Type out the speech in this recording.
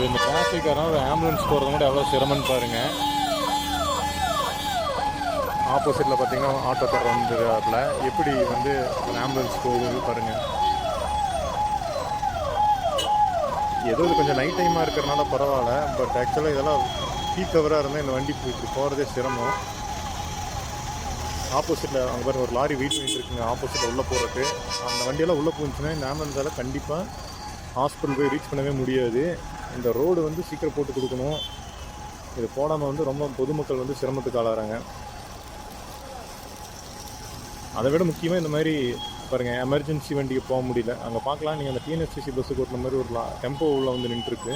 இந்த டிராஃபிக்காரன் ஒரு ஆம்புலன்ஸ் போகிறது கூட எவ்வளோ சிரமம்னு பாருங்கள். ஆப்போசிட்டில் பார்த்தீங்கன்னா ஆட்டோக்காரர் வந்துடுறாப்புல. எப்படி வந்து ஒரு ஆம்புலன்ஸ் போகுது பாருங்கள். ஏதோ இது கொஞ்சம் நைட் டைமாக இருக்கிறனால பரவாயில்ல. பட் ஆக்சுவலாக இதெல்லாம் பீக் கவராக இருந்தால் இந்த வண்டி போகிறதே சிரமம். ஆப்போசிட்டில் அங்கே பாருங்க ஒரு லாரி வெயிட் பண்ணிட்டு இருக்குங்க ஆப்போசிட்டில் உள்ளே போகிறதுக்கு. அந்த வண்டியெல்லாம் உள்ளே போச்சுன்னா இந்த ஆம்புலன்ஸால் கண்டிப்பாக ஹாஸ்பிட்டல் போய் ரீச் பண்ணவே முடியாது. இந்த ரோடு வந்து சீக்கிரம் போட்டு கொடுக்கணும். இது போடாமல் வந்து ரொம்ப பொதுமக்கள் வந்து சிரமத்துக்கு ஆளாகிறாங்க. அதை விட முக்கியமாக இந்த மாதிரி பாருங்கள் எமர்ஜென்சி வண்டிக்கு போக முடியல. அங்கே பார்க்கலாம் நீங்கள் அந்த டிஎன்எஸ்டிசி பஸ்ஸுக்கு ஓட்டுற மாதிரி ஒரு டெம்போ உள்ள வந்து நின்றுருக்கு.